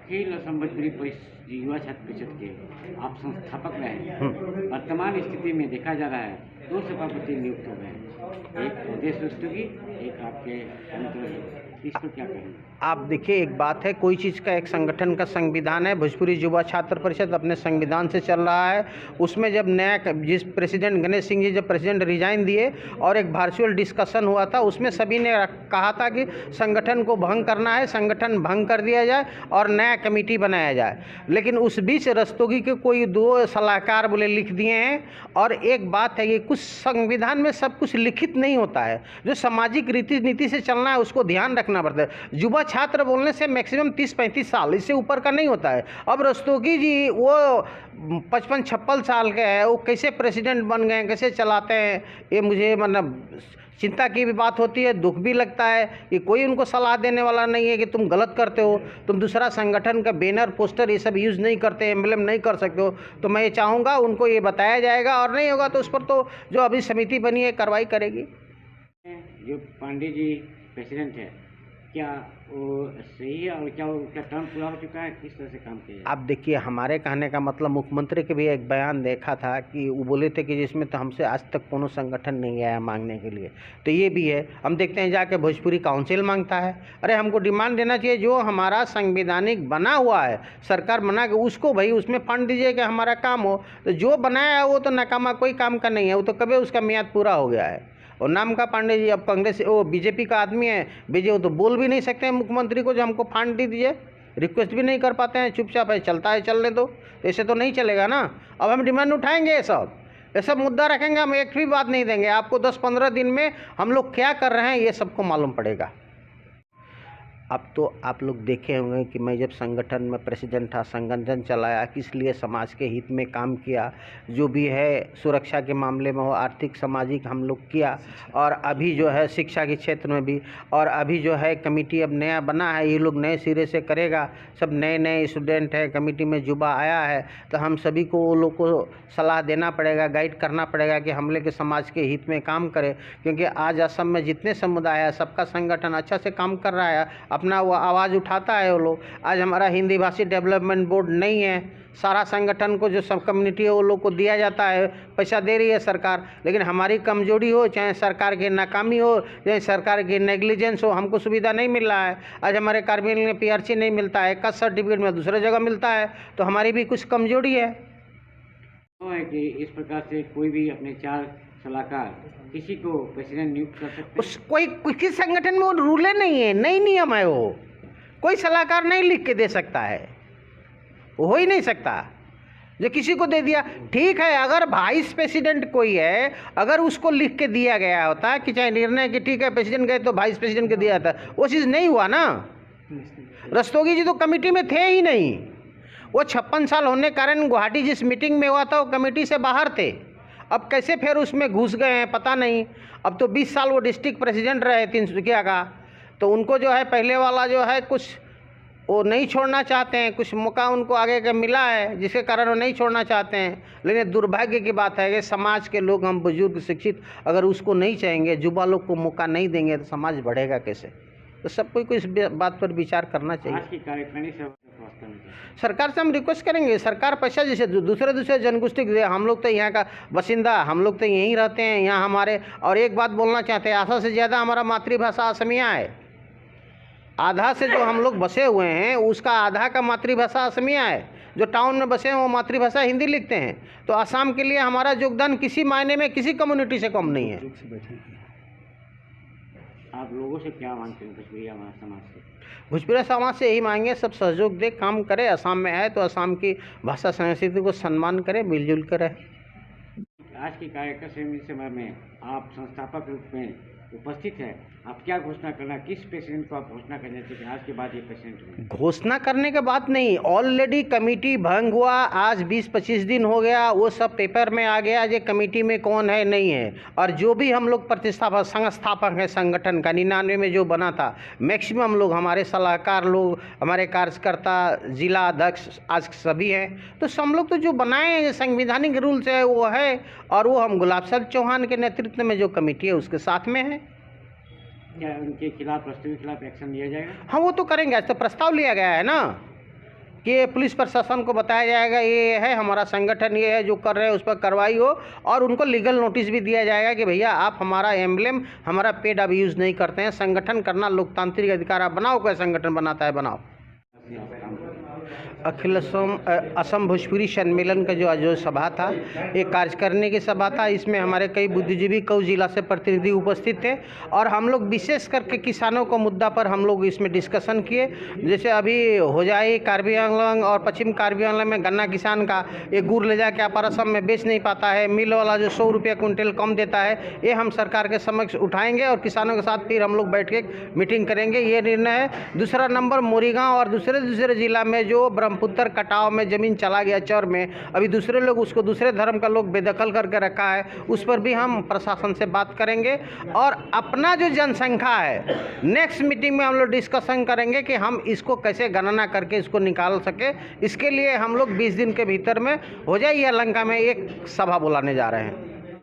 अखिल असम भोजपुरी युवा छात्र परिषद के आप संस्थापक रहे। वर्तमान स्थिति में देखा जा रहा है 2 सभापति नियुक्त हो गए, एक अवधेश रस्तोगी, एक आपके इस पर क्या कहेंगे? आप देखिए, एक बात है, कोई चीज़ का एक संगठन का संविधान है। भोजपुरी युवा छात्र परिषद अपने संविधान से चल रहा है। उसमें जब नया जिस प्रेसिडेंट गणेश सिंह जी जब प्रेसिडेंट रिजाइन दिए और एक वर्चुअल डिस्कशन हुआ था, उसमें सभी ने कहा था कि संगठन को भंग करना है, संगठन भंग कर दिया जाए और नया कमेटी बनाया जाए। लेकिन उस बीच रस्तोगी के कोई 2 सलाहकार बोले लिख दिए हैं। और एक बात है, ये कुछ संविधान में सब कुछ लिखित नहीं होता है। जो सामाजिक रीति नीति से चलना है उसको ध्यान रखना पड़ता है। युवा छात्र बोलने से मैक्सिमम 30-35 साल, इससे ऊपर का नहीं होता है। अब रस्तोगी जी वो 55-56 साल के हैं, वो कैसे प्रेसिडेंट बन गए, कैसे चलाते हैं, ये मुझे मतलब चिंता की भी बात होती है, दुख भी लगता है कि कोई उनको सलाह देने वाला नहीं है कि तुम गलत करते हो, तुम दूसरा संगठन का बैनर पोस्टर ये सब यूज़ नहीं करते, एम्बलम नहीं कर सकते हो। तो मैं ये चाहूँगा उनको ये बताया जाएगा, और नहीं होगा तो उस पर तो जो अभी समिति बनी है कार्रवाई करेगी। जो पांडे जी प्रेसिडेंट है, क्या वो सही है और क्या उनका टर्म पूरा हो चुका है, किस तरह से काम किया? आप देखिए, हमारे कहने का मतलब मुख्यमंत्री के भी एक बयान देखा था कि वो बोले थे कि जिसमें तो हमसे आज तक कोनो संगठन नहीं आया मांगने के लिए। तो ये भी है, हम देखते हैं जाके भोजपुरी काउंसिल मांगता है। अरे हमको डिमांड देना चाहिए, जो हमारा संवैधानिक बना हुआ है, सरकार बना के उसको भाई उसमें फंड दीजिए कि हमारा काम हो। तो जो बनाया है वो तो नाकामा कोई काम का नहीं है, वो तो कभी उसका मियाद पूरा हो गया है। और नाम का पांडे जी अब कांग्रेस वो बीजेपी का आदमी है, बीजेपी तो बोल भी नहीं सकते हैं मुख्यमंत्री को जो हमको फंड दे दीजिए, रिक्वेस्ट भी नहीं कर पाते हैं, चुपचाप है चलता है चलने दो। ऐसे तो नहीं चलेगा ना। अब हम डिमांड उठाएंगे, ये सब मुद्दा रखेंगे, हम एक भी बात नहीं देंगे। आपको 10-15 दिन में हम लोग क्या कर रहे हैं ये सबको मालूम पड़ेगा। अब तो आप लोग देखे होंगे कि मैं जब संगठन में प्रेसिडेंट था, संगठन चलाया, किस लिए समाज के हित में काम किया, जो भी है सुरक्षा के मामले में हो, आर्थिक सामाजिक हम लोग किया। और अभी जो है शिक्षा के क्षेत्र में भी, और अभी जो है कमेटी अब नया बना है, ये लोग नए सिरे से करेगा, सब नए नए स्टूडेंट हैं, कमेटी में युवा आया है। तो हम सभी को वो लोग को सलाह देना पड़ेगा, गाइड करना पड़ेगा कि हम लोग के समाज के हित में काम करें। क्योंकि आज असम में जितने समुदाय है सबका संगठन अच्छा से काम कर रहा है, अपना वो आवाज़ उठाता है वो लोग। आज हमारा हिंदी भाषी डेवलपमेंट बोर्ड नहीं है, सारा संगठन को जो सब कम्युनिटी है वो लोग को दिया जाता है, पैसा दे रही है सरकार। लेकिन हमारी कमजोरी हो, चाहे सरकार की नाकामी हो, चाहे सरकार की नेग्लिजेंस हो, हमको सुविधा नहीं मिल रहा है। आज हमारे कार्मिक में PRC नहीं मिलता है, कास्ट सर्टिफिकेट में दूसरे जगह मिलता है, तो हमारी भी कुछ कमजोरी है। कि इस प्रकार से कोई भी अपने 4 सलाहकार किसी को प्रेसिडेंट नियुक्त कर सकते उस कोई किस संगठन में वो रूल नहीं है, नई नियम है, वो कोई सलाहकार नहीं लिख के दे सकता है, वो हो ही नहीं सकता। जो किसी को दे दिया ठीक है, अगर वाइस प्रेसिडेंट कोई है, अगर उसको लिख के दिया गया होता है कि चाहे निर्णय कि ठीक है प्रेसिडेंट गए तो वाइस प्रेसिडेंट को दिया था, वो चीज़ नहीं हुआ ना। रस्तोगी जी तो कमेटी में थे ही नहीं, वो 56 साल होने के कारण गुवाहाटी जिस मीटिंग में हुआ था वो कमेटी से बाहर थे। अब कैसे फिर उसमें घुस गए हैं पता नहीं। अब तो 20 साल वो डिस्ट्रिक्ट प्रेसिडेंट रहे तिनसुकिया का, तो उनको जो है पहले वाला जो है कुछ वो नहीं छोड़ना चाहते हैं, कुछ मौका उनको आगे का मिला है जिसके कारण वो नहीं छोड़ना चाहते हैं। लेकिन दुर्भाग्य की बात है कि समाज के लोग, हम बुजुर्ग शिक्षित अगर उसको नहीं चाहेंगे, युवा लोग को मौका नहीं देंगे तो समाज बढ़ेगा कैसे। तो सबको इस बात पर विचार करना चाहिए। आज की कार्यकारिणी से सरकार से हम रिक्वेस्ट करेंगे, सरकार पैसा जैसे दूसरे जनगोष्ठी दे, हम लोग तो यहाँ का बासिंदा, हम लोग तो यहीं रहते हैं यहाँ हमारे। और एक बात बोलना चाहते हैं, आधा से ज़्यादा हमारा मातृभाषा असमिया है। आधा से जो हम लोग बसे हुए हैं उसका आधा का मातृभाषा असमिया है। जो टाउन में बसे हैं वो मातृभाषा हिंदी लिखते हैं। तो असम के लिए हमारा योगदान किसी मायने में किसी कम्युनिटी से कम नहीं है। आप लोगों से क्या मांगते हैं भोजपुरी समाज से? भोजपुरी समाज से यही मांगे, सब सहयोग दे, काम करे। असम में है तो असम की भाषा संस्कृति को सम्मान करे, मिलजुल कर रहे। आज की कार्यक्रम समय में आप संस्थापक रूप में उपस्थित है, आप क्या घोषणा करना, किस प्रेसिडेंट को आप घोषणा करने चाहिए आज के बाद ये प्रेसिडेंट हुए? घोषणा करने के बात नहीं, ऑलरेडी कमेटी भंग हुआ, आज 20-25 दिन हो गया, वो सब पेपर में आ गया जो कमेटी में कौन है नहीं है। और जो भी हम लोग प्रतिष्ठापक संस्थापक हैं संगठन का 99 में जो बना था, मैक्सिमम लोग हमारे सलाहकार लोग, हमारे कार्यकर्ता, जिला अध्यक्ष आज सभी हैं। तो सब लोग तो जो बनाए हैं संवैधानिक रूल से वो है, और वो हम गुलाब सिंह चौहान के नेतृत्व में जो कमेटी है उसके साथ में है। क्या उनके खिलाफ, रस्तोगी के खिलाफ एक्शन लिया जाएगा? हाँ वो तो करेंगे, आज तो प्रस्ताव लिया गया है ना। कि पुलिस प्रशासन को बताया जाएगा ये है हमारा संगठन, ये है जो कर रहे हैं, उस पर कार्रवाई हो और उनको लीगल नोटिस भी दिया जाएगा कि भैया आप हमारा एम्बलेम, हमारा पेड अब यूज़ नहीं करते हैं। संगठन करना लोकतांत्रिक अधिकार, आप बनाओ, कोई संगठन बनाता है बनाओ। अखिल असम भोजपुरी सम्मेलन का जो सभा था, एक कार्यकारिणी की सभा था। इसमें हमारे कई बुद्धिजीवी कई जिला से प्रतिनिधि उपस्थित थे और हम लोग विशेष करके किसानों को मुद्दा पर हम लोग इसमें डिस्कशन किए। जैसे अभी होजाई, कार्बी आंगलोंग और पश्चिम कार्बी आंगलोंग में गन्ना किसान का एक गुड़ ले जाके अपर असम में बेच नहीं पाता है, मिल वाला जो 100 रुपये कुंटल कम देता है, ये हम सरकार के समक्ष उठाएंगे और किसानों के साथ फिर हम लोग बैठ के मीटिंग करेंगे। ये निर्णय है। दूसरा नंबर, मोरीगांव और दूसरे जिला में जो ब्रह्मपुत्र कटाव में ज़मीन चला गया चौर में, अभी दूसरे लोग उसको, दूसरे धर्म का लोग बेदखल करके रखा है, उस पर भी हम प्रशासन से बात करेंगे। और अपना जो जनसंख्या है, नेक्स्ट मीटिंग में हम लोग डिस्कशन करेंगे कि हम इसको कैसे गणना करके इसको निकाल सके। इसके लिए हम लोग 20 दिन के भीतर में हो जाए या लंका में एक सभा बुलाने जा रहे हैं।